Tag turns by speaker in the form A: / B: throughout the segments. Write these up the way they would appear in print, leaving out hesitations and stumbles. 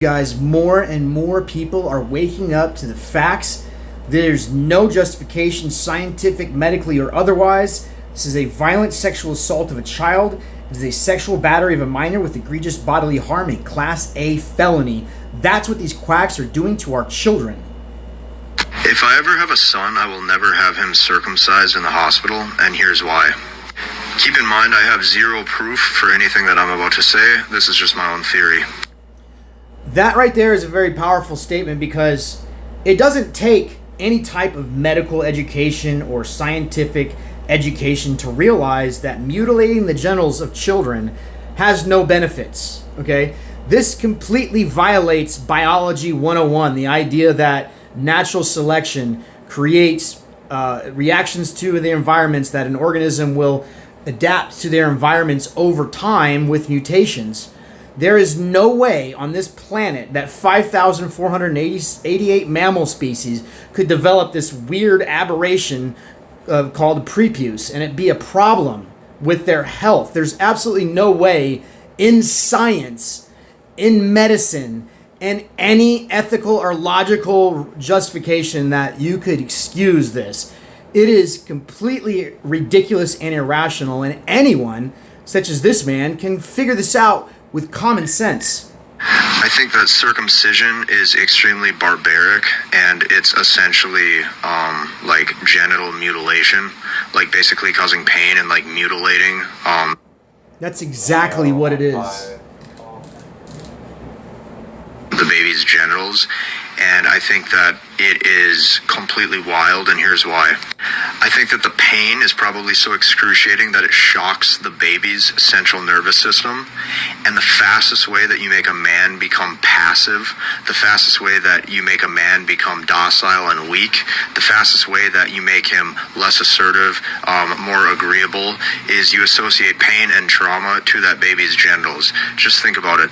A: Guys, more and more people are waking up to the facts. There's no justification, scientific, medically, or otherwise. This is a violent sexual assault of a child. It is a sexual battery of a minor with egregious bodily harm, a Class A felony. That's what these quacks are doing to our children.
B: If I ever have a son, I will never have him circumcised in the hospital, and here's why. Keep in mind, I have zero proof for anything that I'm about to say. This is just my own theory.
A: That right there is a very powerful statement because it doesn't take any type of medical education or scientific education to realize that mutilating the genitals of children has no benefits, okay? This completely violates biology 101, the idea that natural selection creates reactions to the environments, that an organism will adapt to their environments over time with mutations. There is no way on this planet that 5,488 mammal species could develop this weird aberration called prepuce and it be a problem with their health. There's absolutely no way in science, in medicine, and any ethical or logical justification that you could excuse this. It is completely ridiculous and irrational, and anyone, such as this man, can figure this out with common sense.
B: I think that circumcision is extremely barbaric, and it's essentially like genital mutilation, like basically causing pain and like mutilating.
A: That's exactly what it is.
B: The baby's genitals, and I think that it is completely wild, and here's why. I think that the pain is probably so excruciating that it shocks the baby's central nervous system, and the fastest way that you make a man become passive, the fastest way that you make a man become docile and weak, the fastest way that you make him less assertive, more agreeable, is you associate pain and trauma to that baby's genitals. Just think about it.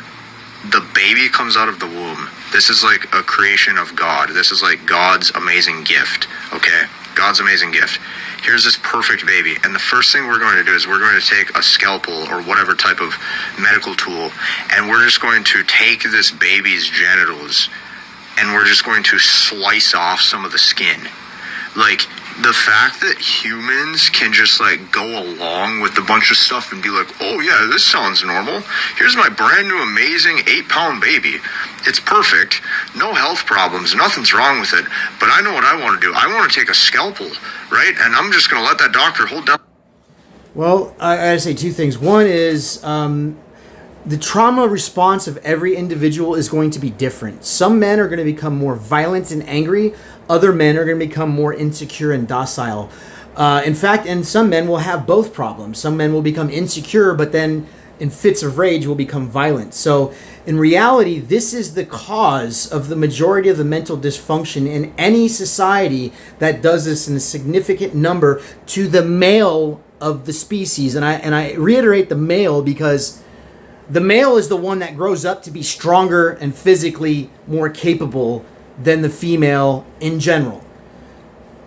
B: The baby comes out of the womb. This is like a creation of God. This is like God's amazing gift, okay? God's amazing gift. Here's this perfect baby, and the first thing we're going to do is we're going to take a scalpel or whatever type of medical tool, and we're just going to take this baby's genitals, and we're just going to slice off some of the skin. Like, the fact that humans can just like go along with a bunch of stuff and be like, oh yeah, this sounds normal. Here's my brand new amazing 8-pound baby. It's perfect. No health problems. Nothing's wrong with it. But I know what I want to do. I want to take a scalpel, right? And I'm just going to let that doctor hold down.
A: Well, I gotta say two things. One is the trauma response of every individual is going to be different. Some men are going to become more violent and angry. Other men are going to become more insecure and docile. In fact, and some men will have both problems. Some men will become insecure, but then in fits of rage will become violent. So in reality, this is the cause of the majority of the mental dysfunction in any society that does this in a significant number to the male of the species. And I reiterate the male because the male is the one that grows up to be stronger and physically more capable than the female in general.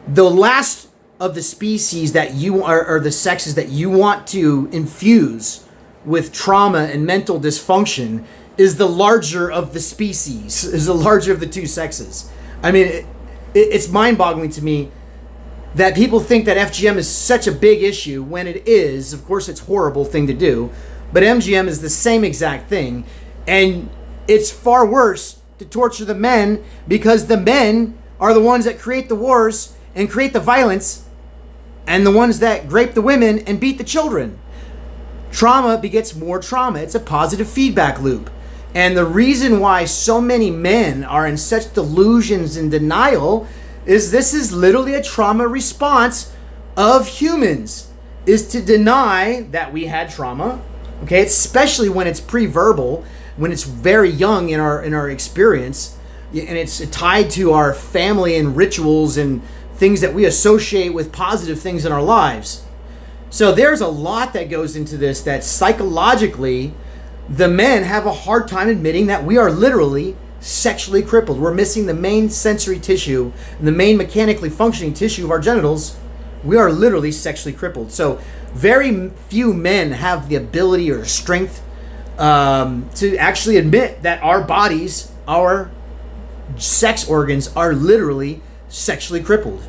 A: The last of the species that you are, or the sexes that you want to infuse with trauma and mental dysfunction is the larger of the species, is the larger of the two sexes. I mean, it's mind-boggling to me that people think that FGM is such a big issue when it is. Of course, it's a horrible thing to do, but MGM is the same exact thing, and it's far worse to torture the men because the men are the ones that create the wars and create the violence and the ones that rape the women and beat the children. Trauma begets more trauma. It's a positive feedback loop. And the reason why so many men are in such delusions and denial is this is literally a trauma response of humans, is to deny that we had trauma, okay, especially when it's pre-verbal, when it's very young in our experience, and it's tied to our family and rituals and things that we associate with positive things in our lives. So there's a lot that goes into this that psychologically the men have a hard time admitting that we are literally sexually crippled. We're missing the main sensory tissue and the main mechanically functioning tissue of our genitals. We are literally sexually crippled. So very few men have the ability or strength to actually admit that our bodies our sex organs are literally sexually crippled.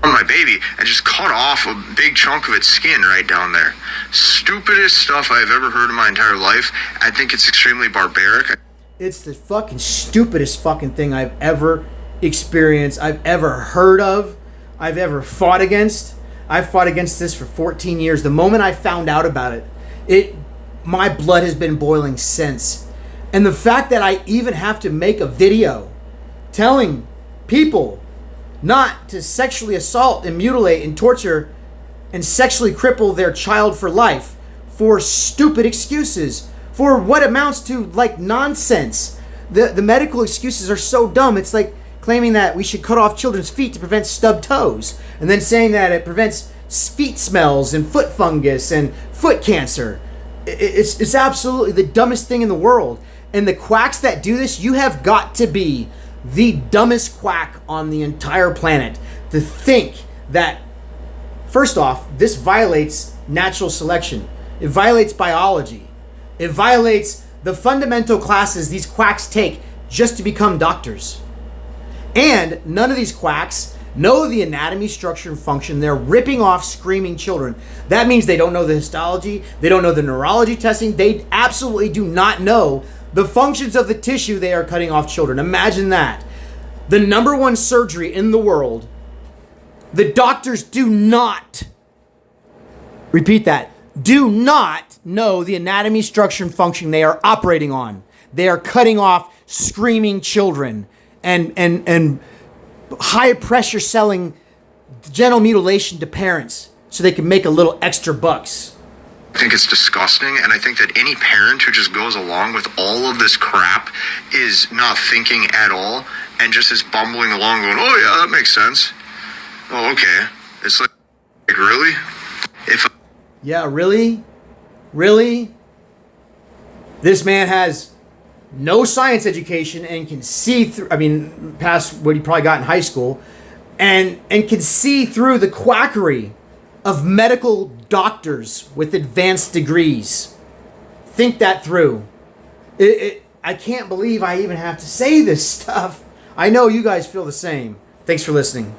B: On my baby and just cut off a big chunk of its skin right down there. Stupidest stuff I've ever heard in my entire life. I think it's extremely barbaric.
A: It's the fucking stupidest fucking thing I've ever experienced, I've ever heard of, I've ever fought against. I've fought against this for 14 years. The moment I found out about it, my blood has been boiling since. And the fact that I even have to make a video telling people not to sexually assault and mutilate and torture and sexually cripple their child for life for stupid excuses, for what amounts to like nonsense. The medical excuses are so dumb. It's like claiming that we should cut off children's feet to prevent stubbed toes, and then saying that it prevents feet smells and foot fungus and foot cancer. It's absolutely the dumbest thing in the world. And the quacks that do this, you have got to be the dumbest quack on the entire planet to think that, first off, this violates natural selection. It violates biology. It violates the fundamental classes these quacks take just to become doctors. And none of these quacks know the anatomy, structure, and function. They're ripping off screaming children. That means they don't know the histology. They don't know the neurology testing. They absolutely do not know the functions of the tissue they are cutting off children. Imagine that. The number one surgery in the world. The doctors do not, repeat that, do not know the anatomy, structure, and function they are operating on. They are cutting off screaming children and high pressure selling genital mutilation to parents so they can make a little extra bucks.
B: I think it's disgusting, and I think that any parent who just goes along with all of this crap is not thinking at all and just is bumbling along going, oh yeah, that makes sense. Oh, okay. It's like really?
A: Yeah, really? Really? This man has no science education and can see through, past what he probably got in high school, and can see through the quackery of medical doctors with advanced degrees. Think that through. I can't believe I even have to say this stuff. I know you guys feel the same. Thanks for listening.